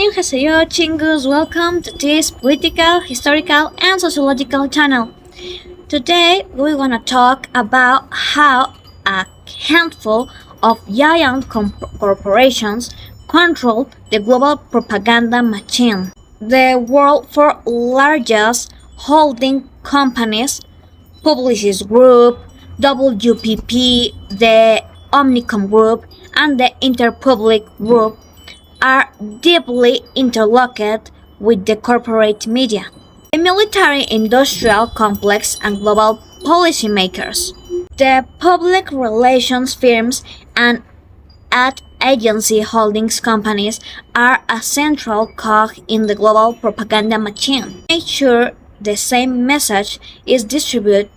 Annyeonghaseyo, Chingus. Welcome to this political, historical, and sociological channel. Today, we want to talk about how a handful of giant corporations control the global propaganda machine. The world's four largest holding companies, Publicis Group, WPP, the Omnicom Group, and the Interpublic Group, are deeply interlocked with the corporate media, the military-industrial complex, and global policymakers. The public relations firms and ad agency holdings companies are a central cog in the global propaganda machine. Make sure the same message is distributed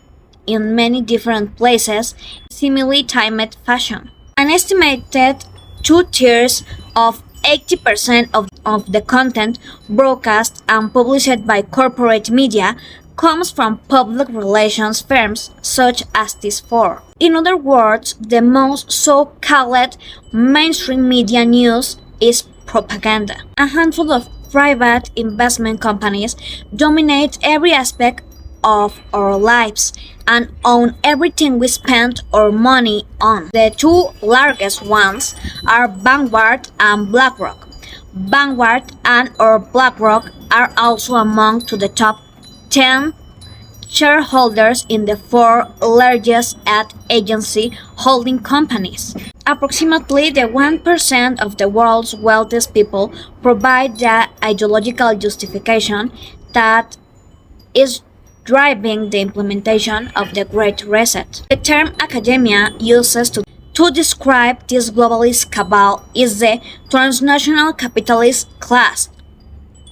in many different places in simultaneous fashion. An estimated 2/3 of 80% of the content broadcast and published by corporate media comes from public relations firms such as these four. In other words, the most so-called mainstream media news is propaganda. A handful of private investment companies dominate every aspect of our lives and own everything we spend our money on. The two largest ones are Vanguard and BlackRock. Vanguard and or BlackRock are also among the top 10 shareholders in the four largest ad agency holding companies. Approximately the 1% of the world's wealthiest people provide the ideological justification that is driving the implementation of the Great Reset. The term academia uses to describe this globalist cabal is the transnational capitalist class,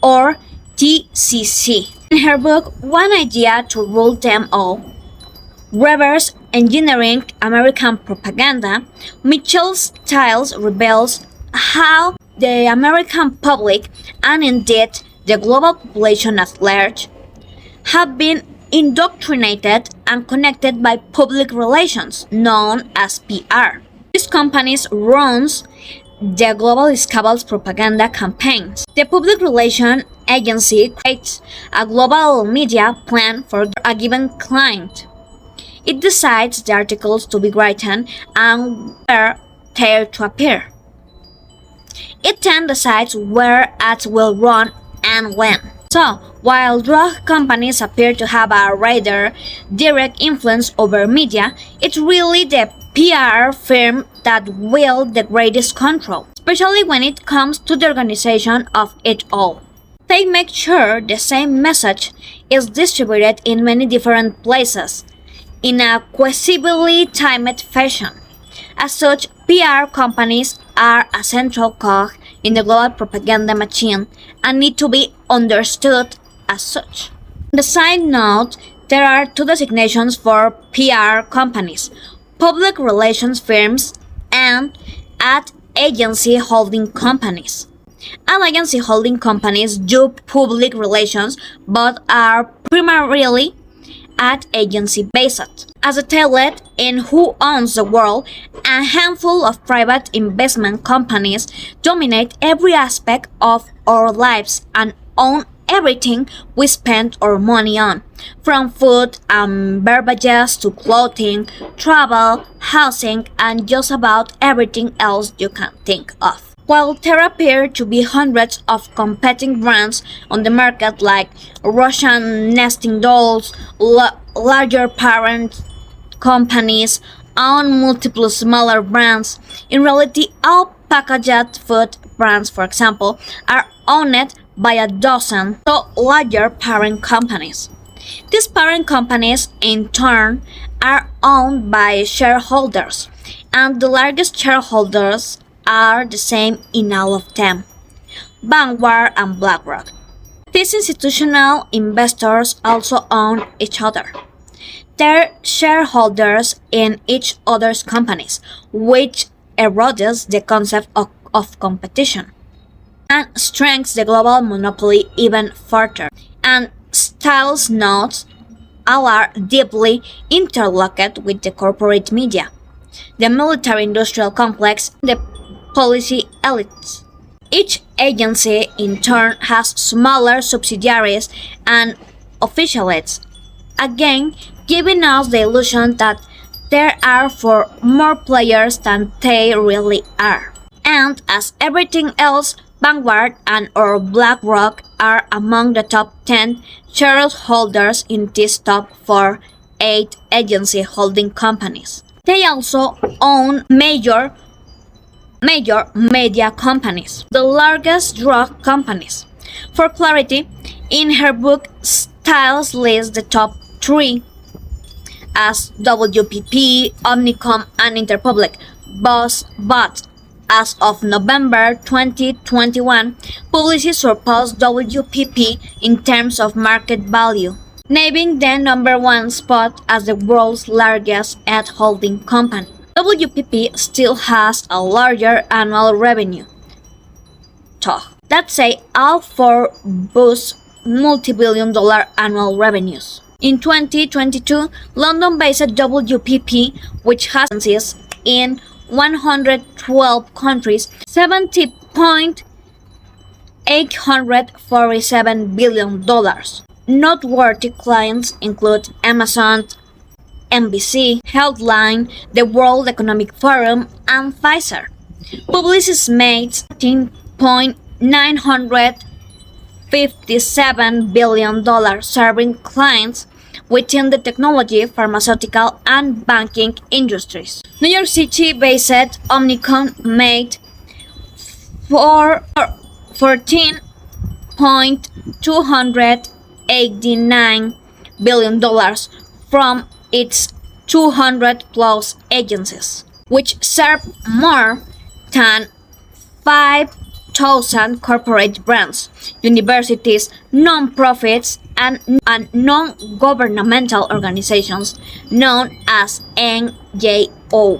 or TCC. In her book One Idea to Rule Them All, Reverse Engineering American Propaganda, Michelle Stiles reveals how the American public, and indeed the global population at large, have been indoctrinated and connected by public relations, known as PR. These companies run the globalist cabal's propaganda campaigns. The public relations agency creates a global media plan for a given client. It decides the articles to be written and where they are to appear. It then decides where ads will run and when. So, while drug companies appear to have a rather direct influence over media, it's really the PR firm that wield the greatest control, especially when it comes to the organization of it all. They make sure the same message is distributed in many different places, in a quasi timed fashion. As such, PR companies are a central cog in the global propaganda machine and need to be understood as such. On the side note, there are two designations for PR companies: public relations firms and ad agency holding companies. Ad agency holding companies do public relations but are primarily ad agency based. As detailed in Who Owns the World, a handful of private investment companies dominate every aspect of our lives and own everything we spend our money on, from food and beverages to clothing, travel, housing, and just about everything else you can think of. While there appear to be hundreds of competing brands on the market like Russian nesting dolls, larger parent companies own multiple smaller brands, in reality all packaged food brands, for example, are owned by a dozen so larger parent companies. These parent companies, in turn, are owned by shareholders, and the largest shareholders are the same in all of them: Vanguard and BlackRock. These institutional investors also own each other. They're shareholders in each other's companies, which erodes the concept of competition and strengthens the global monopoly even further. And Stiles notes all are deeply interlocked with the corporate media, the military-industrial complex, the policy elites. Each agency, in turn, has smaller subsidiaries and affiliates, again giving us the illusion that there are far more players than they really are. And as everything else, Vanguard and or BlackRock are among the top 10 shareholders in these top 8 agency holding companies. They also own major media companies, the largest drug companies. For clarity, in her book, Stiles lists the top 3 as WPP, Omnicom, and Interpublic, but as of November 2021, Publicis surpassed WPP in terms of market value, naming the number 1 spot as the world's largest ad holding company. WPP still has a larger annual revenue. Let's say all 4 boost multi-billion-dollar annual revenues. In 2022, London-based WPP, which has agencies in 112 countries, $70.847 billion. Noteworthy clients include Amazon, NBC, Healthline, the World Economic Forum, and Pfizer. Publicis made $13.957 billion serving clients within the technology, pharmaceutical, and banking industries. New York City-based Omnicom made $14.289 billion from its 200 plus agencies, which serve more than 5,000 corporate brands, universities, non-profits, and non-governmental organizations known as NGO.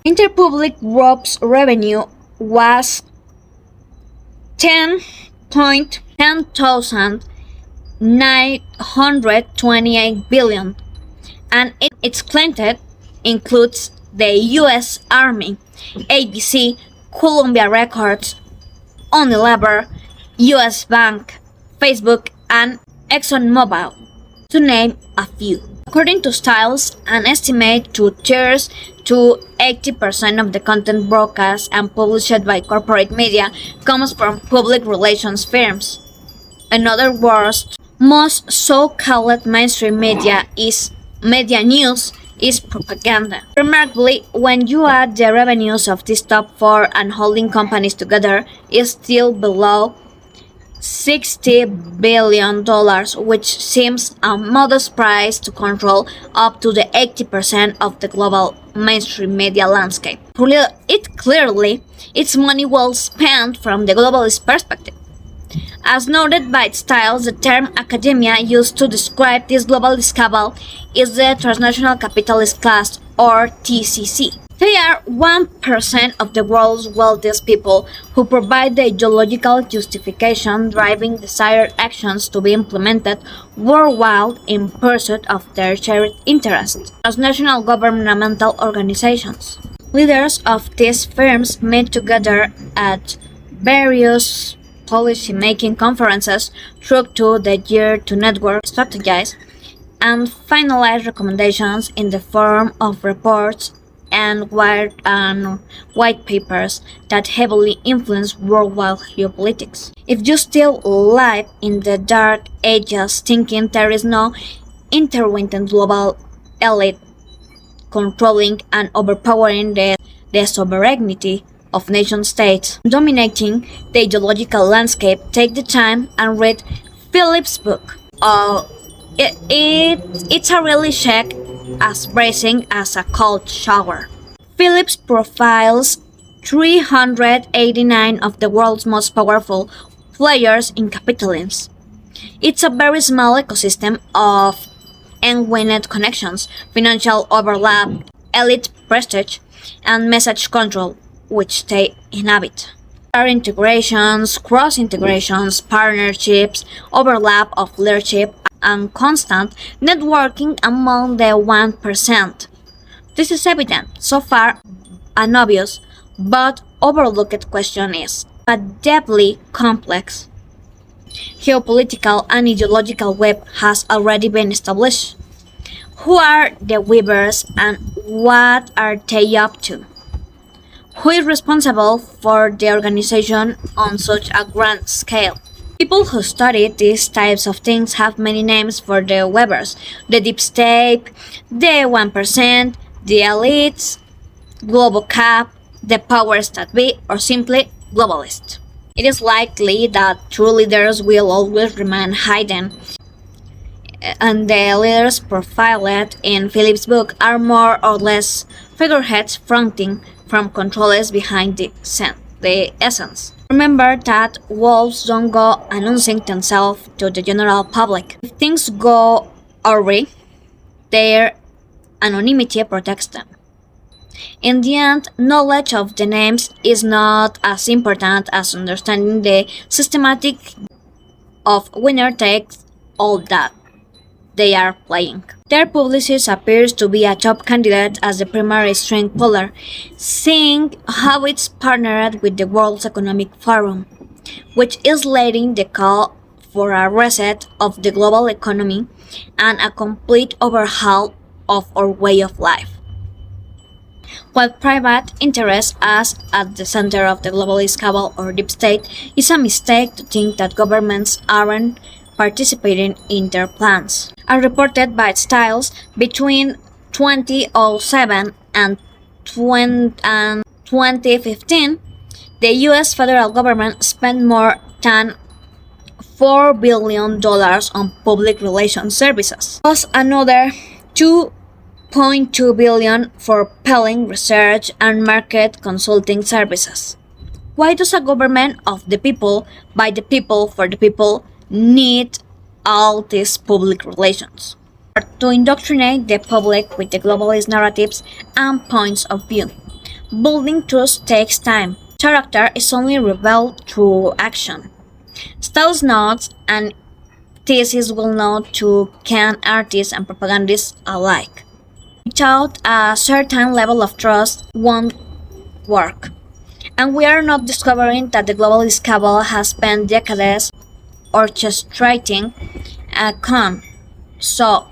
Interpublic Group's revenue was $10.928 billion, and its clientele includes the U.S. Army, ABC, Columbia Records, Unilever, U.S. Bank, Facebook, and ExxonMobil, to name a few. According to Stiles, an estimate 2/3 to 80% of the content broadcast and published by corporate media comes from public relations firms. In other words, most so-called mainstream media news is propaganda. Remarkably, when you add the revenues of these top 4 and holding companies together, it's still below $60 billion, which seems a modest price to control up to the 80% of the global mainstream media landscape. It's money well spent from the globalist perspective. As noted by Stiles, the term academia used to describe this globalist cabal is the transnational capitalist class, or TCC. They are 1% of the world's wealthiest people who provide the ideological justification driving desired actions to be implemented worldwide in pursuit of their shared interests. Transnational governmental organizations. Leaders of these firms meet together at various policy-making conferences throughout the year to network, strategize, and finalize recommendations in the form of reports and white papers that heavily influence worldwide geopolitics. If you still live in the dark ages thinking there is no intervened global elite controlling and overpowering the sovereignty of nation-states dominating the ideological landscape, take the time and read Philip's book. It's a really check as bracing as a cold shower. Phillips profiles 389 of the world's most powerful players in capitalism. It's a very small ecosystem of end-winned connections, financial overlap, elite prestige, and message control, which they inhabit. There are integrations, cross-integrations, partnerships, overlap of leadership, and constant networking among the 1%. This is evident, so far an obvious but overlooked question is, but deeply complex. Geopolitical and ideological web has already been established. Who are the weavers and what are they up to? Who is responsible for the organization on such a grand scale? People who study these types of things have many names for the weavers: the deep state, the 1%, the elites, global cap, the powers that be, or simply globalist. It is likely that true leaders will always remain hidden, and the leaders profiled in Philip's book are more or less figureheads fronting from controllers behind the essence. Remember that wolves don't go announcing themselves to the general public. If things go awry, their anonymity protects them. In the end, knowledge of the names is not as important as understanding the systematic of winner takes all that they are playing. Their publicist appears to be a top candidate as the primary string puller, seeing how it's partnered with the World Economic Forum, which is leading the call for a reset of the global economy and a complete overhaul of our way of life. While private interest is at the center of the globalist cabal or deep state, it's a mistake to think that governments aren't participating in their plans. As reported by Styles, between 2007 and 2015, the US federal government spent more than $4 billion on public relations services, plus another $2.2 billion for polling, research, and market consulting services. Why does a government of the people, by the people, for the people need all these public relations? To indoctrinate the public with the globalist narratives and points of view. Building trust takes time. Character is only revealed through action. Styles notes, and this is well known to can artists and propagandists alike. Without a certain level of trust, won't work. And we are not discovering that the globalist cabal has spent decades orchestrating a con. So,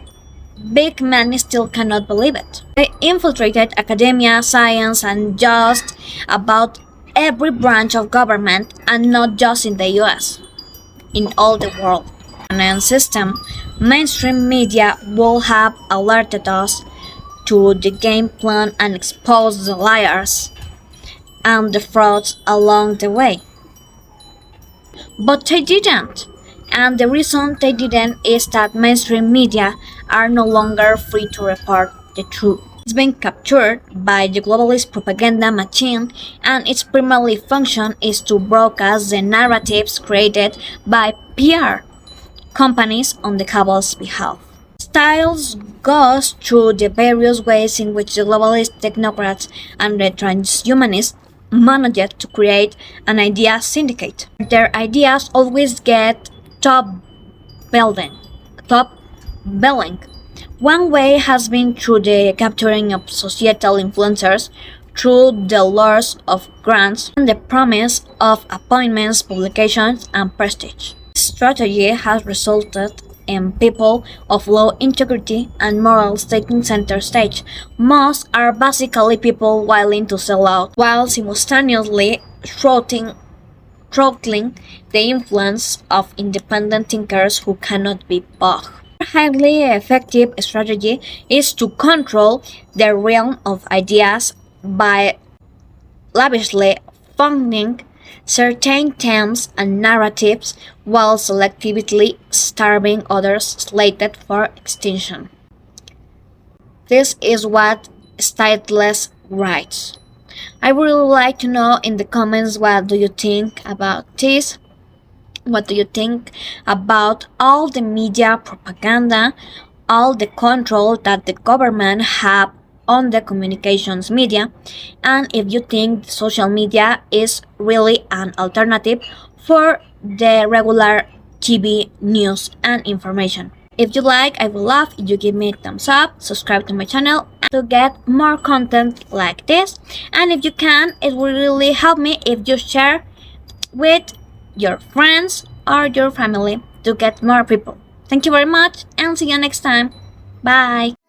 big men still cannot believe it. They infiltrated academia, science, and just about every branch of government, and not just in the US, in all the world. And system, mainstream media will have alerted us to the game plan and exposed the liars and the frauds along the way. But they didn't. And the reason they didn't is that mainstream media are no longer free to report the truth. It's been captured by the globalist propaganda machine, and its primary function is to broadcast the narratives created by PR companies on the cabal's behalf. Styles goes through the various ways in which the globalist technocrats and the transhumanists managed to create an idea syndicate. Their ideas always get top billing. One way has been through the capturing of societal influencers through the lures of grants and the promise of appointments, publications, and prestige. This strategy has resulted in people of low integrity and morals taking center stage. Most are basically people willing to sell out, while simultaneously throttling the influence of independent thinkers who cannot be bought. A highly effective strategy is to control the realm of ideas by lavishly funding certain themes and narratives while selectively starving others slated for extinction. This is what Styles writes. I would really like to know in the comments what do you think about this? What do you think about all the media propaganda, all the control that the government have on the communications media, and if you think social media is really an alternative for the regular TV news and information. If you like, I would love if you give me a thumbs up, subscribe to my channel to get more content like this, and if you can, it will really help me if you share with your friends or your family to get more people. Thank you very much and see you next time. Bye.